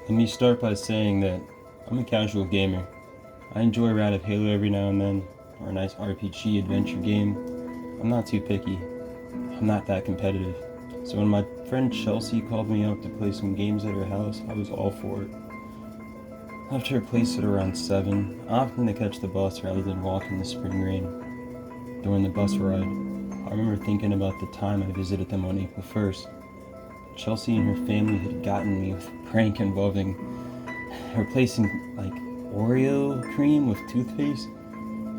Let me start by saying that I'm a casual gamer. I enjoy a round of Halo every now and then, or a nice RPG adventure game. I'm not too picky. I'm not that competitive. So when my friend Chelsea called me up to play some games at her house, I was all for it. I left her place at around 7, often to catch the bus rather than walk in the spring rain. During the bus ride, I remember thinking about the time I visited them on April 1st. Chelsea and her family had gotten me with a prank involving replacing Oreo cream with toothpaste.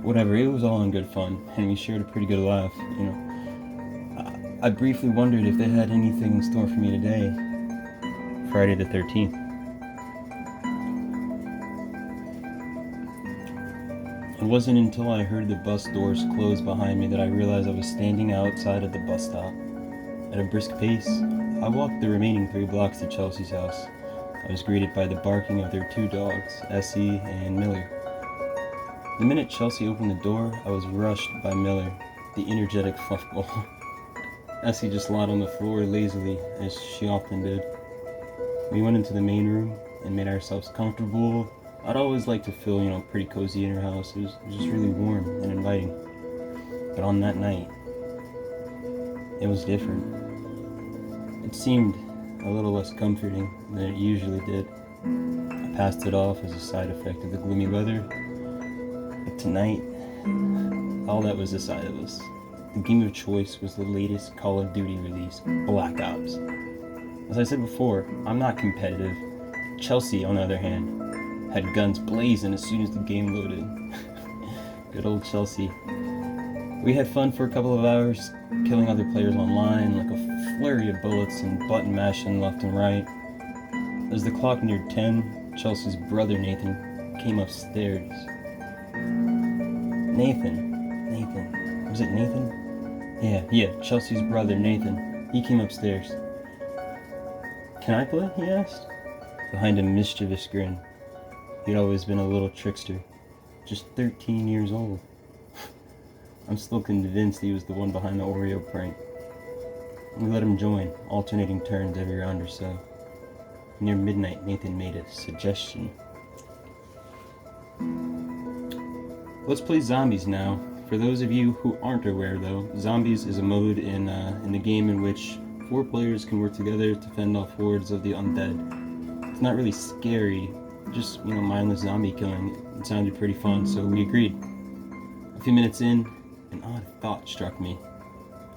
Whatever, it was all in good fun, and we shared a pretty good laugh. I briefly wondered if they had anything in store for me today, Friday the 13th. It wasn't until I heard the bus doors close behind me that I realized I was standing outside of the bus stop. At a brisk pace, I walked the remaining 3 blocks to Chelsea's house. I was greeted by the barking of their 2 dogs, Essie and Miller. The minute Chelsea opened the door, I was rushed by Miller, the energetic fluffball. Essie just lay on the floor lazily, as she often did. We went into the main room and made ourselves comfortable. I'd always liked to feel, pretty cozy in her house. It was just really warm and inviting. But on that night, it was different. It seemed a little less comforting than it usually did. I passed it off as a side effect of the gloomy weather. But tonight, all that was aside of us. The game of choice was the latest Call of Duty release, Black Ops. As I said before, I'm not competitive. Chelsea, on the other hand, had guns blazing as soon as the game loaded. Good old Chelsea. We had fun for a couple of hours, killing other players online like a flurry of bullets and button mashing left and right. As the clock neared 10, Chelsea's brother Nathan came upstairs. Nathan. Was it Nathan? Yeah, Chelsea's brother Nathan. He came upstairs. "Can I play?" he asked, behind a mischievous grin. He'd always been a little trickster, just 13 years old. I'm still convinced he was the one behind the Oreo prank. We let him join, alternating turns every round or so. Near midnight, Nathan made a suggestion. "Let's play Zombies now. For those of you who aren't aware though, Zombies is a mode in the game in which 4 players can work together to fend off hordes of the undead. It's not really scary, just, mindless zombie killing. It sounded pretty fun, so we agreed. A few minutes in, an odd thought struck me.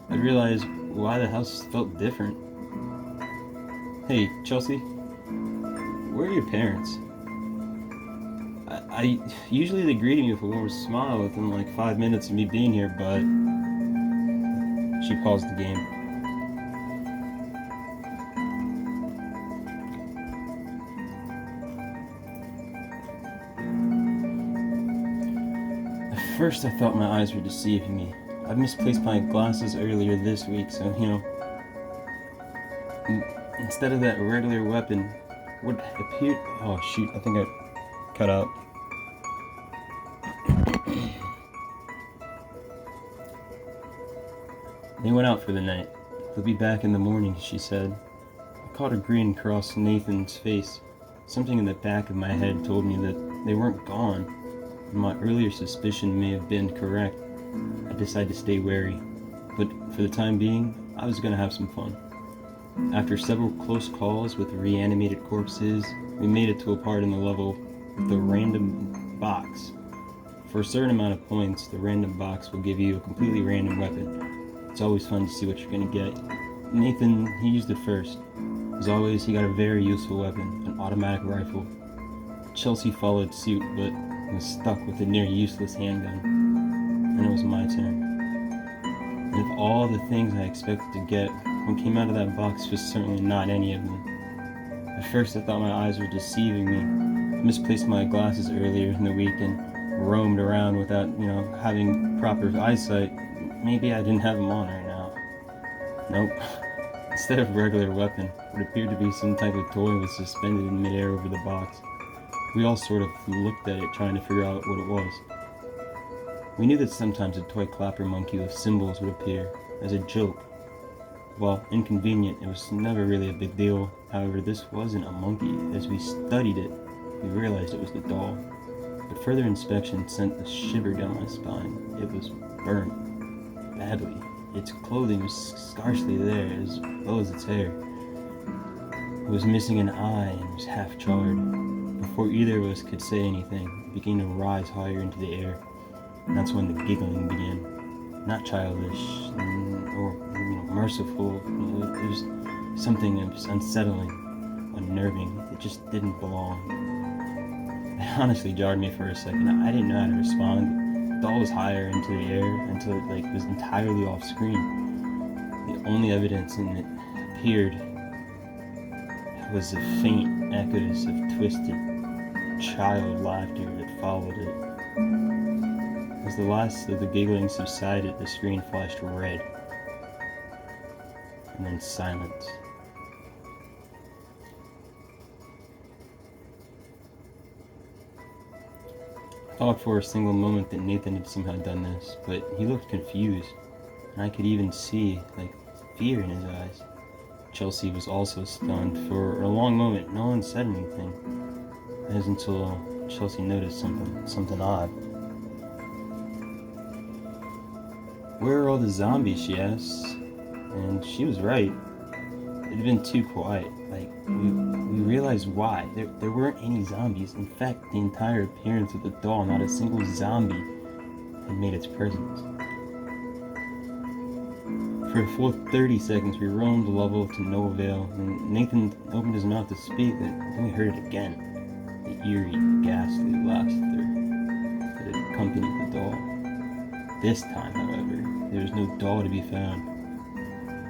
I realized why the house felt different. "Hey, Chelsea, where are your parents?" I usually they greeted me with a warm smile within 5 minutes of me being here, but she paused the game. At first I thought my eyes were deceiving me. I'd misplaced my glasses earlier this week, so instead of that regular weapon, what appeared... Oh shoot, I think I cut out. They went out for the night. "They'll be back in the morning," she said. I caught a grin cross Nathan's face. Something in the back of my head told me that they weren't gone. My earlier suspicion may have been correct. I decided to stay wary, but for the time being, I was going to have some fun. After several close calls with reanimated corpses, we made it to a part in the level with a random box. For a certain amount of points, the random box will give you a completely random weapon. It's always fun to see what you're going to get. Nathan, he used it first. As always, he got a very useful weapon, an automatic rifle. Chelsea followed suit, but was stuck with a near useless handgun. And it was my turn. And of all the things I expected to get, what came out of that box was certainly not any of them. At first I thought my eyes were deceiving me. I misplaced my glasses earlier in the week and roamed around without, having proper eyesight. Maybe I didn't have them on right now. Nope. Instead of a regular weapon, what appeared to be some type of toy was suspended in midair over the box. We all sort of looked at it, trying to figure out what it was. We knew that sometimes a toy clapper monkey with symbols would appear, as a joke. While inconvenient, it was never really a big deal. However, this wasn't a monkey. As we studied it, we realized it was the doll. But further inspection sent a shiver down my spine. It was burnt badly. Its clothing was scarcely there, as well as its hair. It was missing an eye and was half charred. Before either of us could say anything, it began to rise higher into the air. And that's when the giggling began. Not childish or merciful. It was something that was unsettling, unnerving. It just didn't belong. It honestly jarred me for a second. I didn't know how to respond. The doll was higher into the air until it was entirely off screen. The only evidence in it appeared was the faint echoes of twisted child laughter that followed it. As the last of the giggling subsided, the screen flashed red, and then silence. I thought for a single moment that Nathan had somehow done this, but he looked confused, and I could even see, fear in his eyes. Chelsea was also stunned. For a long moment, no one said anything. It was until Chelsea noticed something odd. "Where are all the zombies?" she asked. And she was right. It had been too quiet. We realized why. There weren't any zombies. In fact, the entire appearance of the doll, not a single zombie, had made its presence. For a full 30 seconds, we roamed the level to no avail, and Nathan opened his mouth to speak, but then we heard it again. The eerie, ghastly laughter that had accompanied the doll. This time, however, there was no doll to be found,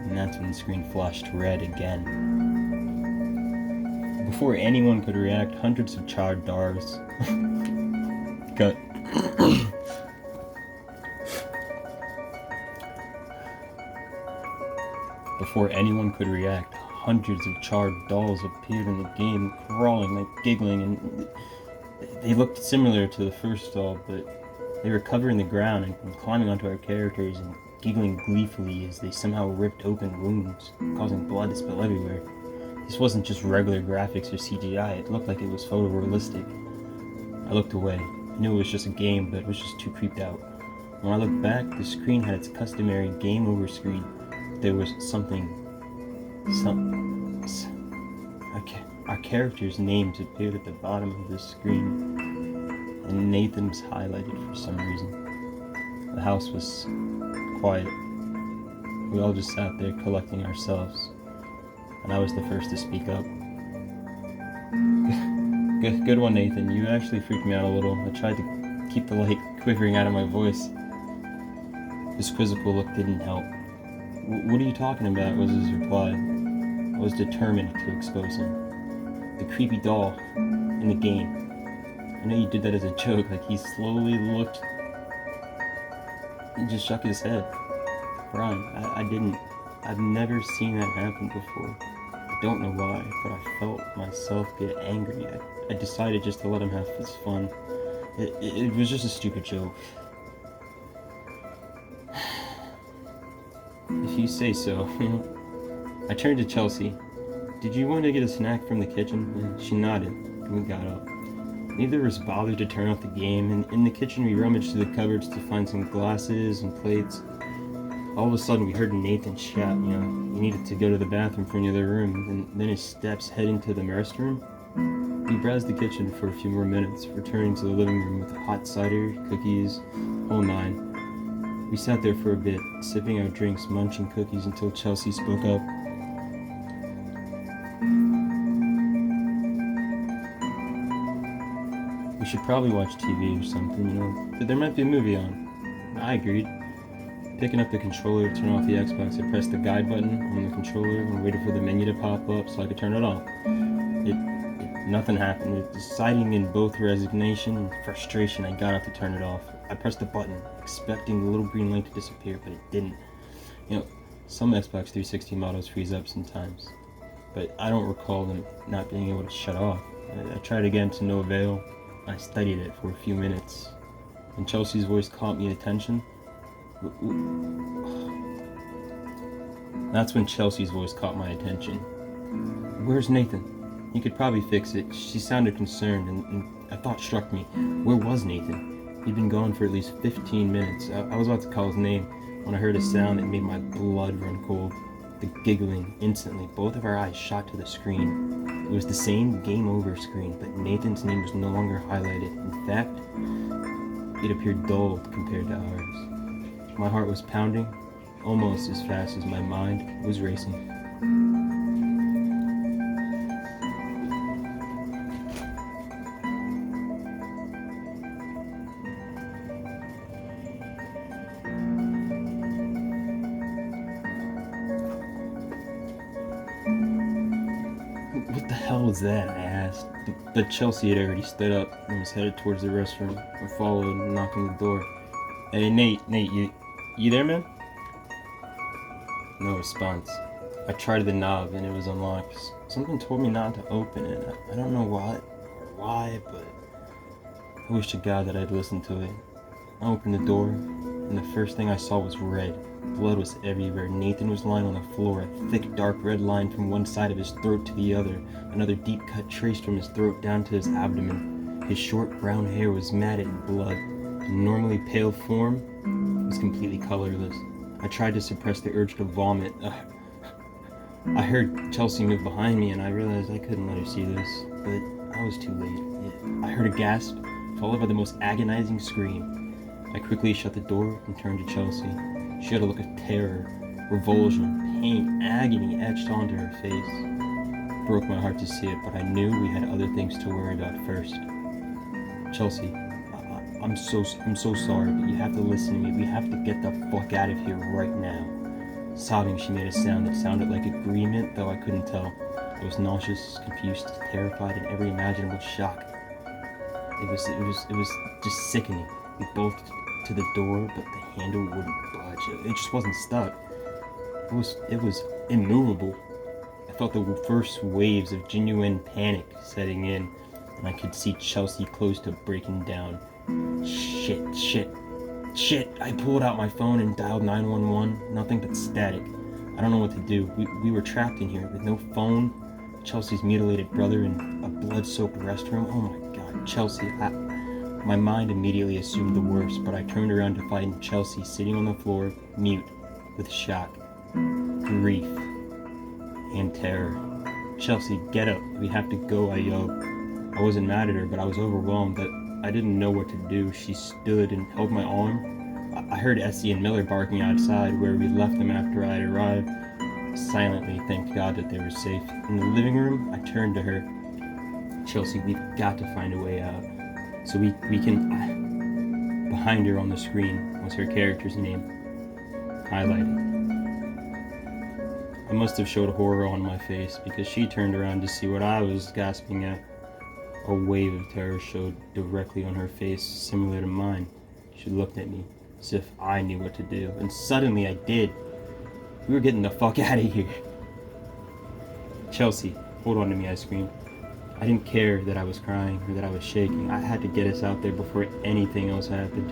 and that's when the screen flashed red again. Before anyone could react, hundreds of charred dolls got Before anyone could react, hundreds of charred dolls appeared in the game, crawling, giggling, and they looked similar to the first doll, but they were covering the ground and climbing onto our characters and giggling gleefully as they somehow ripped open wounds, causing blood to spill everywhere. This wasn't just regular graphics or CGI, it looked like it was photorealistic. I looked away. I knew it was just a game, but it was just too creeped out. When I looked back, the screen had its customary game over screen. There was our characters' names appeared at the bottom of the screen, and Nathan was highlighted for some reason. The house was quiet. We all just sat there collecting ourselves, and I was the first to speak up. Good one, Nathan. You actually freaked me out a little. I tried to keep the light quivering out of my voice. His quizzical look didn't help. "What are you talking about?" was his reply. I was determined to expose him. "The creepy doll in the game. I know you did that as a joke." He slowly looked. He just shook his head. "Brian, I didn't. I've never seen that happen before. I don't know why, but I felt myself get angry. I decided just to let him have his fun. It was just a stupid joke." "If you say so." I turned to Chelsea. "Did you want to get a snack from the kitchen?" She nodded, and we got up. Neither of us bothered to turn off the game, and in the kitchen we rummaged through the cupboards to find some glasses and plates. All of a sudden we heard Nathan shout, he needed to go to the bathroom from the other room, and then his steps head into the restroom. We browsed the kitchen for a few more minutes, returning to the living room with hot cider, cookies, whole nine. We sat there for a bit, sipping our drinks, munching cookies until Chelsea spoke up. "We should probably watch TV or something, but there might be a movie on." I agreed. Picking up the controller to turn off the Xbox, I pressed the guide button on the controller and waited for the menu to pop up so I could turn it off. Nothing happened. Deciding in both resignation and frustration, I got up to turn it off. I pressed the button, expecting the little green light to disappear, but it didn't. Some Xbox 360 models freeze up sometimes, but I don't recall them not being able to shut off. I tried again to no avail. I studied it for a few minutes, and Chelsea's voice caught my attention. That's when Chelsea's voice caught my attention. "Where's Nathan? He could probably fix it." She sounded concerned, and a thought struck me. Where was Nathan? He'd been gone for at least 15 minutes. I was about to call his name when I heard a sound that made my blood run cold. The giggling. Instantly, both of our eyes shot to the screen. It was the same game over screen, but Nathan's name was no longer highlighted. In fact, it appeared dulled compared to ours. My heart was pounding, almost as fast as my mind was racing. "What the hell was that?" I asked. But Chelsea had already stood up and was headed towards the restroom. I followed, knocking the door. "Hey, Nate, you there, man?" No response. I tried the knob and it was unlocked. Something told me not to open it. I don't know why, but I wish to God that I'd listened to it. I opened the door, and the first thing I saw was red. Blood was everywhere. Nathan was lying on the floor, a thick dark red line from one side of his throat to the other, another deep cut traced from his throat down to his abdomen. His short brown hair was matted in blood. The normally pale form was completely colorless. I tried to suppress the urge to vomit. I heard Chelsea move behind me, and I realized I couldn't let her see this, but I was too late. I heard a gasp, followed by the most agonizing scream. I quickly shut the door and turned to Chelsea. She had a look of terror, revulsion, pain, agony etched onto her face. It broke my heart to see it, but I knew we had other things to worry about first. "Chelsea, I'm so sorry, but you have to listen to me. We have to get the fuck out of here right now." Sobbing, she made a sound that sounded like agreement, though I couldn't tell. I was nauseous, confused, terrified, in every imaginable shock. It was just sickening. We bolted to the door, but the handle wouldn't budge. It just wasn't stuck. It was immovable. I felt the first waves of genuine panic setting in, and I could see Chelsea close to breaking down. Shit. I pulled out my phone and dialed 911. Nothing but static. I don't know what to do. We were trapped in here with no phone, Chelsea's mutilated brother in a blood-soaked restroom. Oh my God, Chelsea. My mind immediately assumed the worst, but I turned around to find Chelsea sitting on the floor, mute, with shock, grief, and terror. "Chelsea, get up. We have to go," I yelled. I wasn't mad at her, but I was overwhelmed that I didn't know what to do. She stood and held my arm. I heard Essie and Miller barking outside where we left them after I had arrived. Silently, thanked God that they were safe. In the living room, I turned to her. "Chelsea, we've got to find a way out. So we can..." Behind her on the screen was her character's name, highlighted. I must have showed horror on my face because she turned around to see what I was gasping at. A wave of terror showed directly on her face, similar to mine. She looked at me as if I knew what to do, and suddenly I did. We were getting the fuck out of here. "Chelsea, hold on to me," I screamed. I didn't care that I was crying or that I was shaking. I had to get us out there before anything else happened.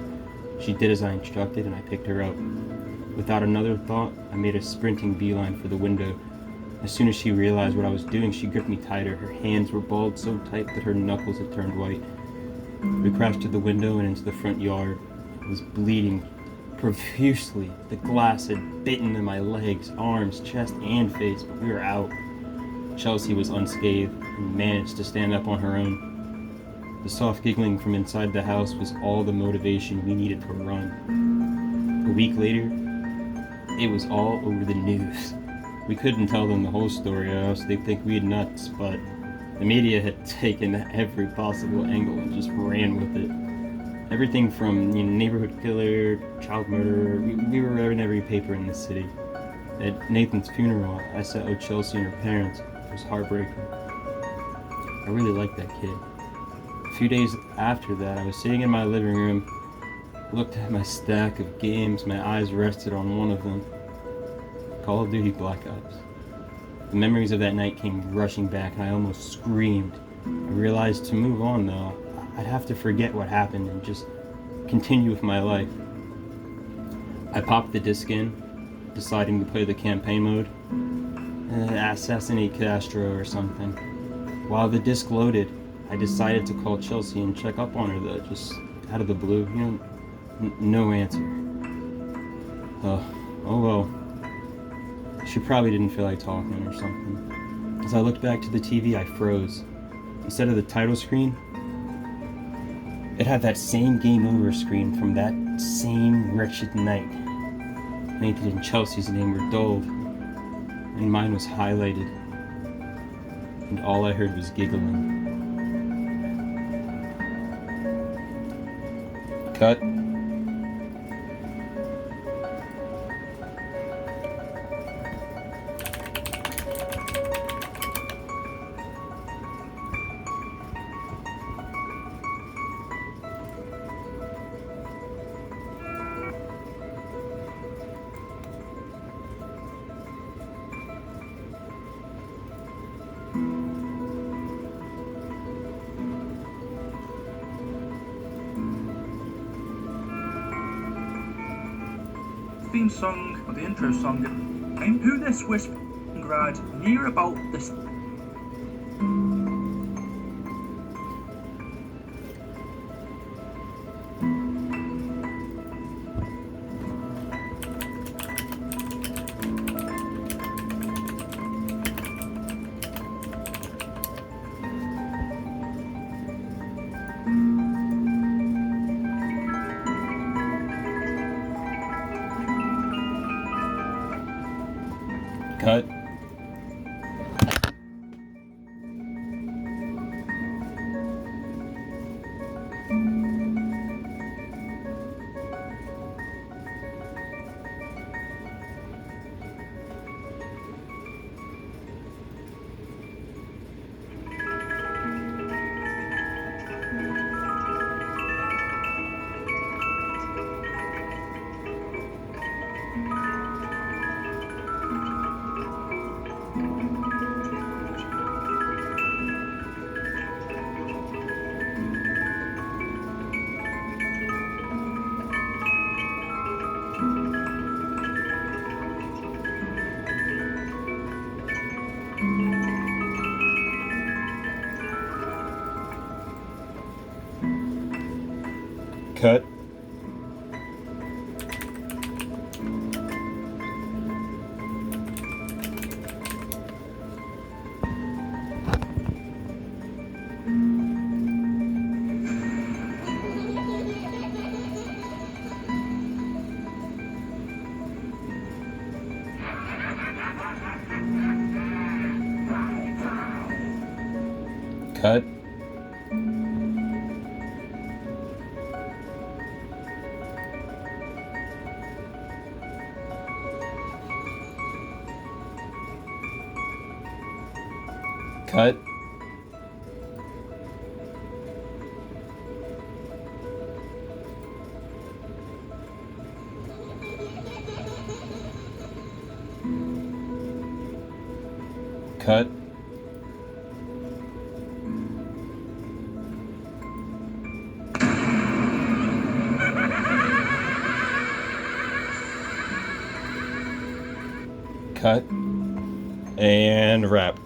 She did as I instructed, and I picked her up. Without another thought, I made a sprinting beeline for the window. As soon as she realized what I was doing, she gripped me tighter. Her hands were balled so tight that her knuckles had turned white. We crashed to the window and into the front yard. I was bleeding profusely. The glass had bitten in my legs, arms, chest, and face, but we were out. Chelsea was unscathed and managed to stand up on her own. The soft giggling from inside the house was all the motivation we needed to run. A week later, it was all over the news. We couldn't tell them the whole story, or else they'd think we had nuts, but the media had taken every possible angle and just ran with it. Everything from neighborhood killer, child murderer, we were in every paper in the city. At Nathan's funeral, I sat with Chelsea and her parents. It was heartbreaking. I really liked that kid. A few days after that, I was sitting in my living room, looked at my stack of games. My eyes rested on one of them, Call of Duty Black Ops. The memories of that night came rushing back, and I almost screamed. I realized to move on, though, I'd have to forget what happened and just continue with my life. I popped the disc in, deciding to play the campaign mode. assassinate Castro or something. While the disc loaded, I decided to call Chelsea and check up on her, though, just out of the blue. No answer. Oh well. She probably didn't feel like talking or something. As I looked back to the TV, I froze. Instead of the title screen, it had that same game over screen from that same wretched night. Nathan and Chelsea's name were dulled, and mine was highlighted. And all I heard was giggling. Cut. Theme song, or the intro song, and who this whispering grad near about this. Cut. Cut. Cut. Cut. Cut. Cut. And wrap.